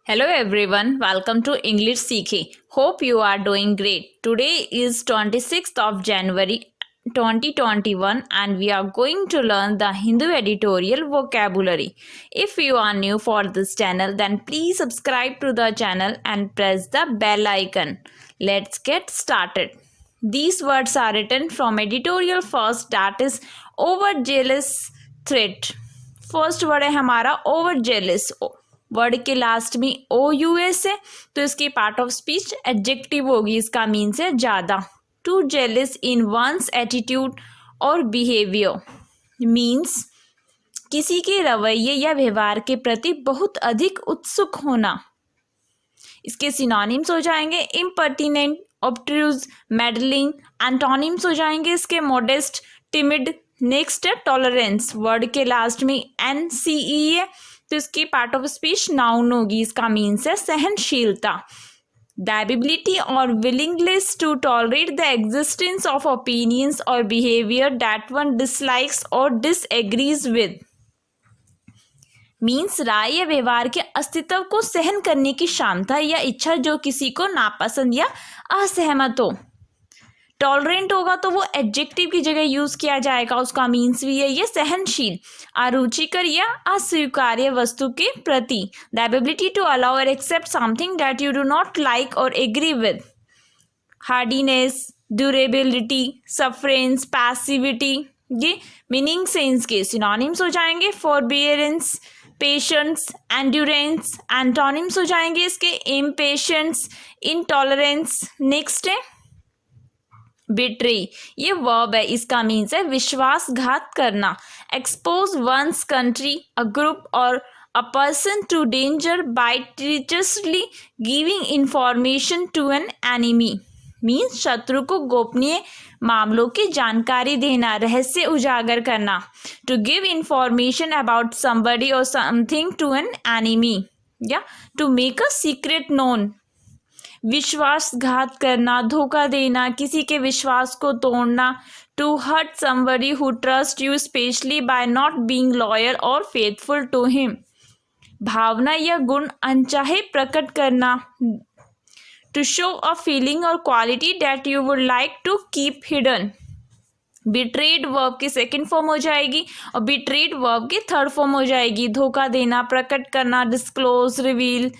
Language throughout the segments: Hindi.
Hello everyone, welcome to English Seekhe. Hope you are doing great. Today is 26th of January 2021 and we are going to learn the Hindu editorial vocabulary. If you are new for this channel, then please subscribe to the channel and press the bell icon. Let's get started. These words are written from editorial first, that is overzealous threat. First word है हमारा ओवर जेलिस. वर्ड के लास्ट में ओ यू एस है तो इसकी पार्ट ऑफ स्पीच एडजेक्टिव होगी. इसका मीन्स है ज़्यादा. Too jealous in one's attitude or behaviour means किसी के रवैये या व्यवहार के प्रति बहुत अधिक उत्सुक होना. इसके सिनोनिम्स हो जाएंगे इम्पर्टिनेंट, ऑब्ट्रूज, मेडलिंग. एंटोनिम्स हो जाएंगे इसके मॉडेस्ट, टिमिड. नेक्स्ट है टॉलरेंस. वर्ड के लास्ट में एन सी ई है तो इसकी पार्ट ऑफ स्पीच नाउन होगी. इसका मीन्स है सहनशीलता. The ability or willingness to tolerate the existence of opinions or behaviour that one dislikes or disagrees with means राय या व्यवहार के अस्तित्व को सहन करने की क्षमता या इच्छा जो किसी को नापसंद या असहमत हो. टॉलरेंट होगा तो वो एडजेक्टिव की जगह यूज किया जाएगा. उसका मीन्स भी है ये सहनशील, अरुचिकर या अस्वीकार्य वस्तु के प्रति. द एबिलिटी टू अलाउ और accept something that you do not like और agree with. Hardiness, durability, sufferance, passivity. ये मीनिंग सेंस के सिनोनिम्स हो जाएंगे. Forbearance, patience, endurance. एंटोनिम्स हो जाएंगे इसके इम्पेशेंस, इनटॉलरेंस. नेक्स्ट है बिट्रे. ये वर्ब है. इसका मीन्स है विश्वासघात करना. Expose one's country, a group और a person to danger by treacherously giving information to an enemy means शत्रु को गोपनीय मामलों की जानकारी देना, रहस्य उजागर करना. To give information about somebody or something to an enemy या to make a secret known. विश्वासघात करना, धोखा देना, किसी के विश्वास को तोड़ना. To hurt somebody who trust you specially by not being loyal or faithful to him. भावना या गुण अनचाहे प्रकट करना. To show a feeling or quality that you would like to keep hidden. Betrayed verb की सेकंड फॉर्म हो जाएगी और बिट्रेड वर्ब की थर्ड फॉर्म हो जाएगी. धोखा देना, प्रकट करना, disclose, reveal,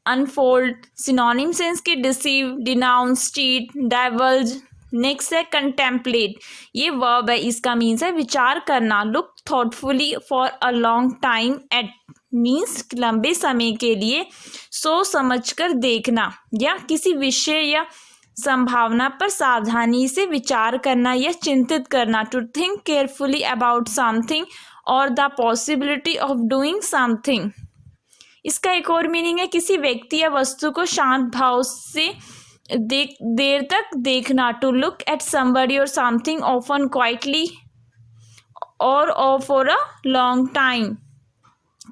unfold. Synonym sense के deceive, denounce, cheat, divulge. Next है कंटेम्पलेट. ये वर्ब है. इसका मीन्स है विचार करना. Look thoughtfully for a long time at means लंबे समय के लिए सोच समझकर देखना या किसी विषय या संभावना पर सावधानी से विचार करना या चिंतित करना. To think carefully about something और the possibility of doing something. इसका एक और मीनिंग है किसी व्यक्ति या वस्तु को शांत भाव से देर तक देखना. To look at somebody or something often quietly और for a long time.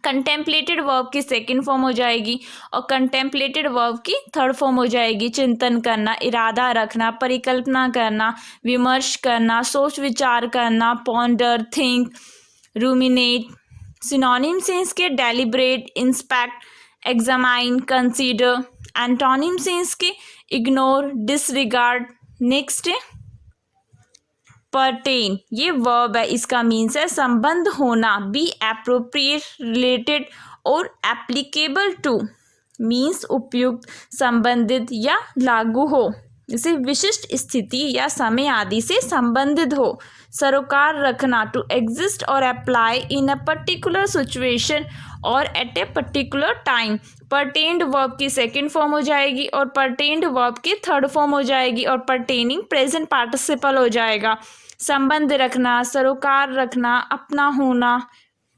Contemplated verb की सेकंड फॉर्म हो जाएगी और कंटेम्पलेटेड वर्ब की थर्ड फॉर्म हो जाएगी. चिंतन करना, इरादा रखना, परिकल्पना करना, विमर्श करना, सोच विचार करना. Ponder, think, ruminate. Synonym sense के deliberate, inspect, examine, consider. Antonym sense के इग्नोर, डिसरिगार्ड. नेक्स्ट है परटेन. ये वर्ब है. इसका मीन्स है संबंध होना. बी एप्रोप्रिएट, रिलेटेड और एप्लीकेबल टू मीन्स उपयुक्त, संबंधित या लागू हो. इसे विशिष्ट स्थिति या समय आदि से संबंधित हो. सरोकार रखना. टू एग्जिस्ट और apply in a particular situation और at a particular time. Pertained verb की सेकंड फॉर्म हो जाएगी और परटेन्ड वर्ब की थर्ड फॉर्म हो जाएगी और परटेनिंग प्रेजेंट पार्टिसिपल हो जाएगा. संबंध रखना, सरोकार रखना, अपना होना,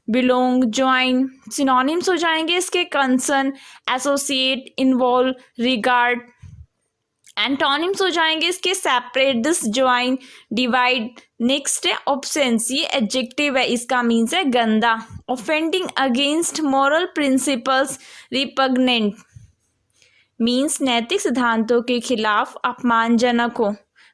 बिलोंग, ज्वाइन. सिनोनिम्स हो जाएंगे इसके concern, associate, involve, regard. Antonyms हो जाएंगे इसके सेपरेट, डिसजॉइन, डिवाइड. नेक्स्ट है ऑब्सेंस. ये एडजेक्टिव है. इसका मीन्स है गंदा. Offending against moral principles, repugnant means नैतिक सिद्धांतों के खिलाफ अपमानजनक हो.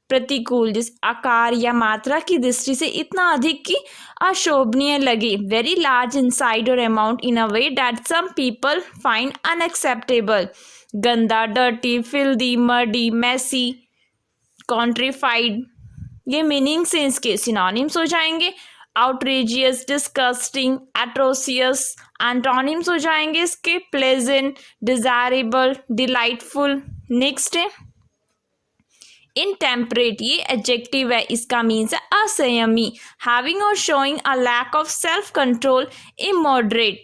प्रतिकूल, जिस आकार या मात्रा की दृष्टि से इतना अधिक कि अशोभनीय लगे, very large in size or amount in a way that some people find unacceptable, गंदा, dirty, filthy, muddy, messy, countrified. ये मीनिंग से इसके सिनोनिम्स हो जाएंगे। Outrageous, disgusting, atrocious. एंटोनिम्स हो जाएंगे इसके प्लेजेंट, डिजायरेबल, डिलाइटफुल। नेक्स्ट है इनटेम्परेट, ये एडजेक्टिव है, इसका मीन्स है असंयमी, हैविंग और showing a lack of self control, immoderate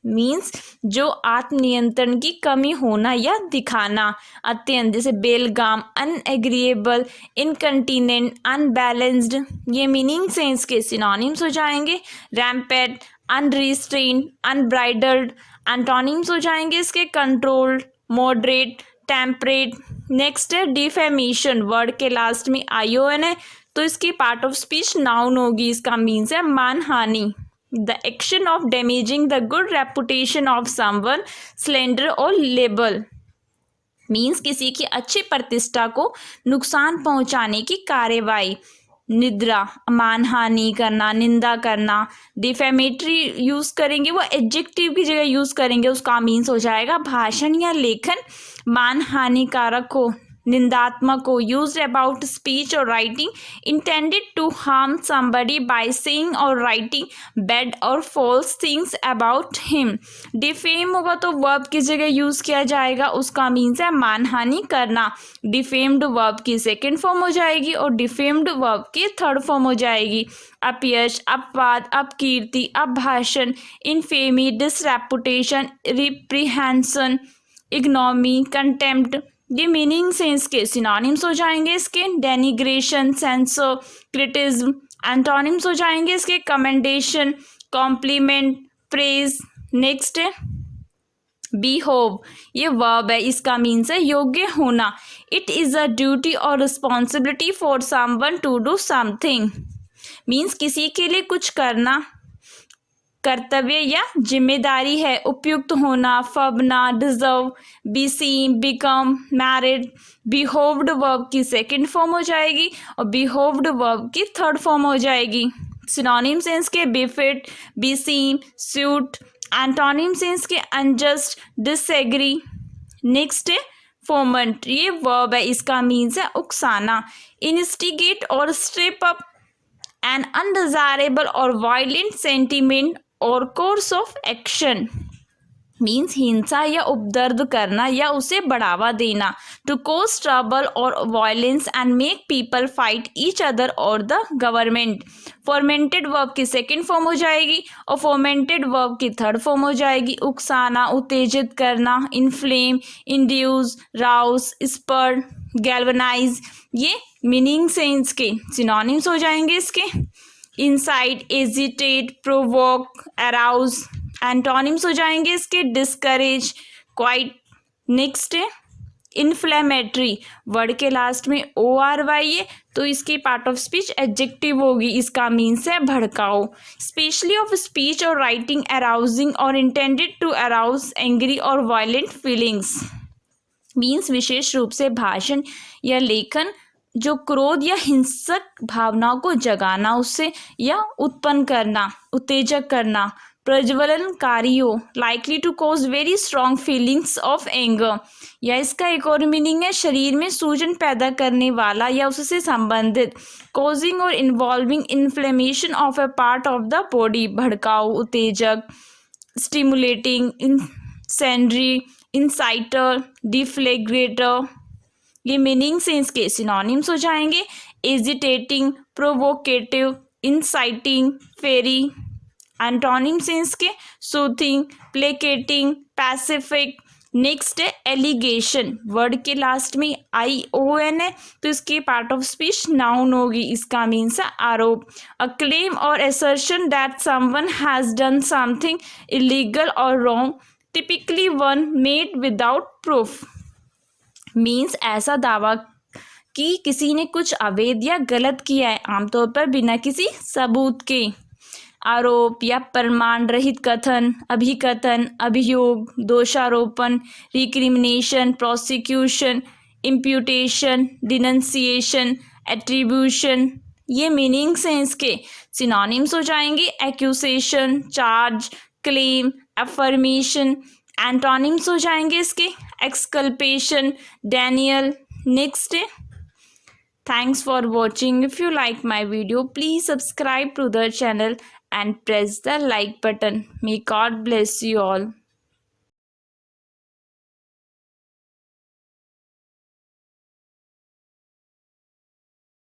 means जो आत्मनियंत्रण की कमी होना या दिखाना, अत्यंत, जैसे बेलगाम, अनएग्रीएबल, इनकंटीनेंट, अनबैलेंस्ड। ये मीनिंग से इसके सिनोनिम्स हो जाएंगे। रैम्पेट, अनरिस्ट्रेन्ड, अनब्राइडल्ड। एंटोनिम्स हो जाएंगे इसके कंट्रोल्ड, मॉडरेट, टेम्परेट। नेक्स्ट है डिफेमेशन, वर्ड के लास्ट में ION है तो इसकी पार्ट ऑफ स्पीच नाउन होगी, इसका मीन्स है मानहानि, the action of damaging the good reputation of someone, slander or libel means किसी की अच्छी प्रतिष्ठा को नुकसान पहुंचाने की कार्यवाही। निद्रा, मानहानि करना, निंदा करना। डिफेमेटरी यूज करेंगे वो एडजेक्टिव की जगह यूज करेंगे, उसका मीन्स हो जाएगा भाषण या लेखन मानहानिकारक हो, निंदात्मक हो, used about speech or writing intended to harm somebody by saying or writing bad or false things about him. Defame होगा तो वर्ब की जगह यूज किया जाएगा, उसका मीन्स है मानहानि करना। डिफेम्ड वर्ब की सेकेंड फॉर्म हो जाएगी और डिफेम्ड वर्ब की थर्ड फॉर्म हो जाएगी। अपयश, अपवाद, अपकीर्ति, अपभाषण, इनफेमी, डिसरेपुटेशन, रिप्रीहेंशन, इग्नोमी, कंटेम्प्ट। ये मीनिंग से इसके सिनोनिम्स हो जाएंगे इसके डेनिग्रेशन, सेंसर, क्रिटिज्म। एंटोनिम्स हो जाएंगे इसके कमेंडेशन, कॉम्प्लीमेंट, प्रेज। नेक्स्ट है बिहोव, ये वर्ब है, इसका मीन्स है योग्य होना। It is a duty or responsibility for someone to do something means किसी के लिए कुछ करना कर्तव्य या जिम्मेदारी है। उपयुक्त होना, फबना, डिजर्व, बी सीम, बिकम, मैरिड। बिहोव्ड वर्ब की सेकंड फॉर्म हो जाएगी और बिहोव्ड वर्ब की थर्ड फॉर्म हो जाएगी। सिनोनिम सेंस के बेफिट, बी सीम, सूट। एंटोनिम सेंस के अनजस्ट, डिसएग्री। नेक्स्ट है फोमेंट, ये वर्ब है, इसका मीन्स है उकसाना। इंस्टिगेट और स्ट्रिप अप एन अनडिजायरेबल और वायलेंट सेंटिमेंट और कोर्स ऑफ एक्शन मीन्स हिंसा या उपद्रव करना या उसे बढ़ावा देना। To cause trouble or violence and make people fight each other or the government. Fomented verb की सेकेंड फॉर्म हो जाएगी और फॉर्मेंटेड वर्ब की थर्ड फॉर्म हो जाएगी। उकसाना, उत्तेजित करना, inflame, induce, rouse, spur, galvanize. ये मीनिंग से इसके सिनोनिम्स हो जाएंगे इसके incite, agitate, provoke, arouse. Antonyms हो जाएंगे इसके डिस्करेज, क्वाइट। नेक्स्ट है इन्फ्लेमेटरी, वर्ड के लास्ट में ORY है तो इसकी पार्ट ऑफ स्पीच एडजेक्टिव होगी, इसका मीन्स है भड़काओ। Specially of speech or writing arousing और इंटेंडेड टू अराउज एंग्री और वायलेंट फीलिंग्स मीन्स विशेष रूप से भाषण या लेखन जो क्रोध या हिंसक भावनाओं को जगाना उससे या उत्पन्न करना, उत्तेजक करना। प्रज्वलनकारी हो, likely to cause very strong feelings of anger. या इसका एक और मीनिंग है शरीर में सूजन पैदा करने वाला या उससे संबंधित। कॉजिंग और involving inflammation of A part of the body, भड़काऊ, उत्तेजक। स्टिमुलेटिंग, इंसेंडरी, इंसाइटर, डिफ्लेग्रेटर। ये मीनिंग से इसके सिनोनिम्स हो जाएंगे एजिटेटिंग, प्रोवोकेटिव, इंसाइटिंग, फेरी। एंटोनिम से इसके सूथिंग, प्लेकेटिंग, पैसिफिक। नेक्स्ट है एलिगेशन, वर्ड के लास्ट में ION है तो इसकी पार्ट ऑफ स्पीच नाउन होगी, इसका मीन्स है आरोप। अ क्लेम और assertion that someone has done something illegal और wrong, typically one made without proof means ऐसा दावा कि किसी ने कुछ अवैध या गलत किया है, आमतौर पर बिना किसी सबूत के। आरोप या प्रमाण रहित कथन, अभिकथन, अभियोग, दोषारोपण, रिक्रिमिनेशन, प्रोसिक्यूशन, इम्प्यूटेशन, डिनंसिएशन, एट्रीब्यूशन, ये मीनिंग्स हैं इसके। सिनोनिम्स हो जाएंगे accusation, charge, claim, affirmation. Antonyms हो जाएंगे इसके एक्सकल्पेशन, डेनियल। नेक्स्ट है, thanks for watching. If you like my video, please subscribe to the channel and press the like button. May God bless you all.